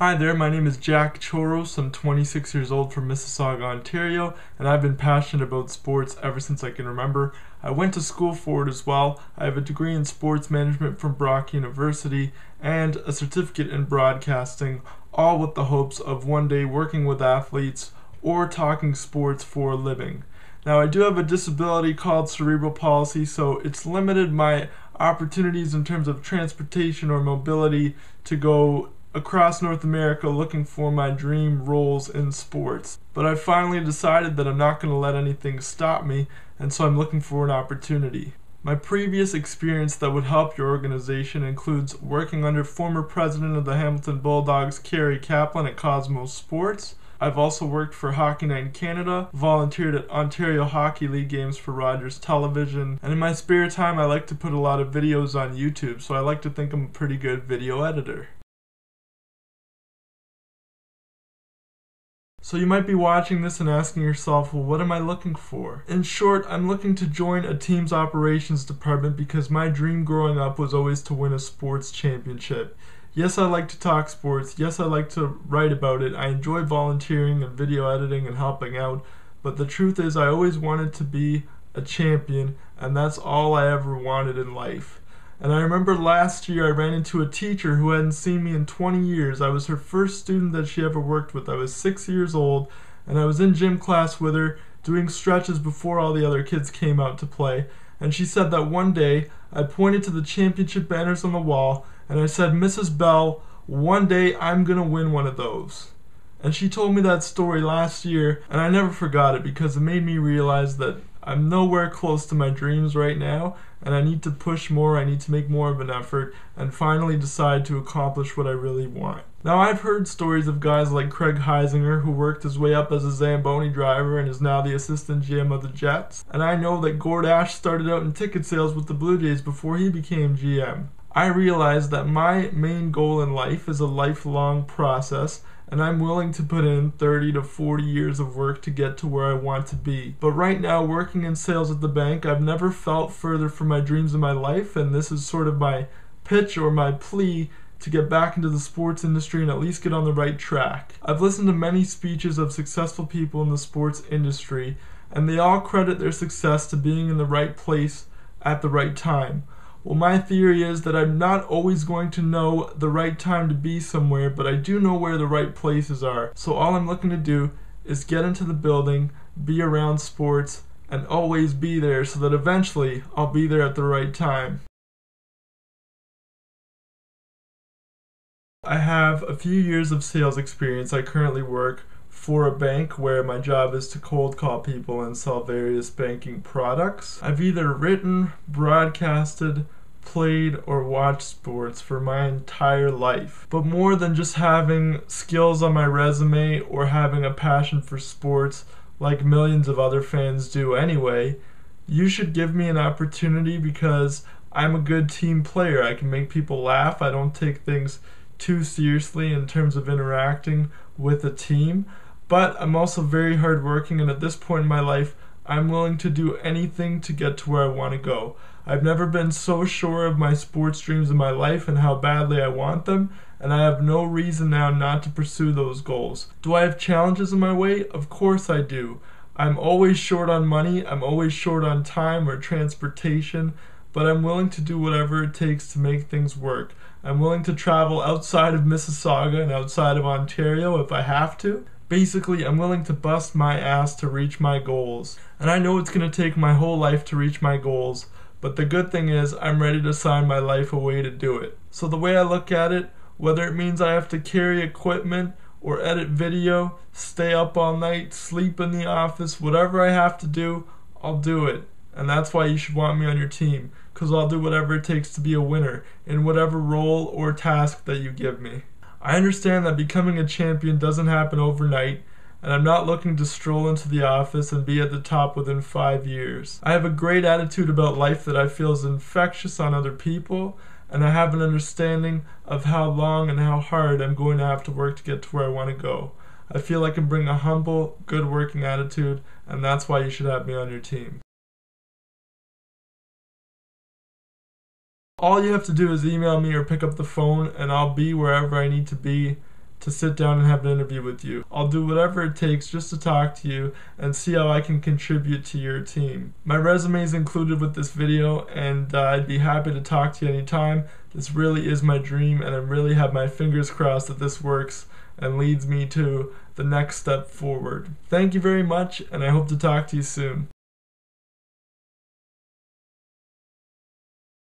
Hi there, my name is Jack Choros. I'm 26 years old from Mississauga, Ontario, and I've been passionate about sports ever since I can remember. I went to school for it as well. I have a degree in sports management from Brock University and a certificate in broadcasting, all with the hopes of one day working with athletes or talking sports for a living. Now, I do have a disability called cerebral palsy, so it's limited my opportunities in terms of transportation or mobility to go across North America looking for my dream roles in sports. But I finally decided that I'm not going to let anything stop me, and so I'm looking for an opportunity. My previous experience that would help your organization includes working under former president of the Hamilton Bulldogs, Kerry Kaplan, at Cosmos Sports. I've also worked for Hockey Night in Canada, volunteered at Ontario Hockey League games for Rogers Television, and in my spare time I like to put a lot of videos on YouTube, so I like to think I'm a pretty good video editor. So you might be watching this and asking yourself, well, what am I looking for? In short, I'm looking to join a team's operations department because my dream growing up was always to win a sports championship. Yes, I like to talk sports. Yes, I like to write about it. I enjoy volunteering and video editing and helping out. But the truth is, I always wanted to be a champion, and that's all I ever wanted in life. And I remember last year I ran into a teacher who hadn't seen me in 20 years. I was her first student that she ever worked with. I was 6 years old, and I was in gym class with her doing stretches before all the other kids came out to play. And she said that one day I pointed to the championship banners on the wall, and I said, "Mrs. Bell, one day I'm gonna win one of those." And she told me that story last year, and I never forgot it because it made me realize that I'm nowhere close to my dreams right now, and I need to push more, I need to make more of an effort, and finally decide to accomplish what I really want. Now, I've heard stories of guys like Craig Heisinger, who worked his way up as a Zamboni driver and is now the assistant GM of the Jets, and I know that Gord Ash started out in ticket sales with the Blue Jays before he became GM. I realize that my main goal in life is a lifelong process, and I'm willing to put in 30 to 40 years of work to get to where I want to be. But right now, working in sales at the bank, I've never felt further from my dreams in my life, and this is sort of my pitch or my plea to get back into the sports industry and at least get on the right track. I've listened to many speeches of successful people in the sports industry, and they all credit their success to being in the right place at the right time. Well, my theory is that I'm not always going to know the right time to be somewhere, but I do know where the right places are. So all I'm looking to do is get into the building, be around sports, and always be there so that eventually I'll be there at the right time. I have a few years of sales experience. I currently work for a bank where my job is to cold call people and sell various banking products. I've either written, broadcasted, played, or watched sports for my entire life. But more than just having skills on my resume or having a passion for sports like millions of other fans do anyway, you should give me an opportunity because I'm a good team player. I can make people laugh. I don't take things too seriously in terms of interacting with a team. But I'm also very hardworking, and at this point in my life, I'm willing to do anything to get to where I want to go. I've never been so sure of my sports dreams in my life and how badly I want them, and I have no reason now not to pursue those goals. Do I have challenges in my way? Of course I do. I'm always short on money, I'm always short on time or transportation, but I'm willing to do whatever it takes to make things work. I'm willing to travel outside of Mississauga and outside of Ontario if I have to. Basically, I'm willing to bust my ass to reach my goals. And I know it's going to take my whole life to reach my goals, but the good thing is I'm ready to sign my life away to do it. So the way I look at it, whether it means I have to carry equipment or edit video, stay up all night, sleep in the office, whatever I have to do, I'll do it. And that's why you should want me on your team, because I'll do whatever it takes to be a winner in whatever role or task that you give me. I understand that becoming a champion doesn't happen overnight, and I'm not looking to stroll into the office and be at the top within 5 years. I have a great attitude about life that I feel is infectious on other people, and I have an understanding of how long and how hard I'm going to have to work to get to where I want to go. I feel I can bring a humble, good working attitude, and that's why you should have me on your team. All you have to do is email me or pick up the phone, and I'll be wherever I need to be to sit down and have an interview with you. I'll do whatever it takes just to talk to you and see how I can contribute to your team. My resume is included with this video, and I'd be happy to talk to you anytime. This really is my dream, and I really have my fingers crossed that this works and leads me to the next step forward. Thank you very much, and I hope to talk to you soon.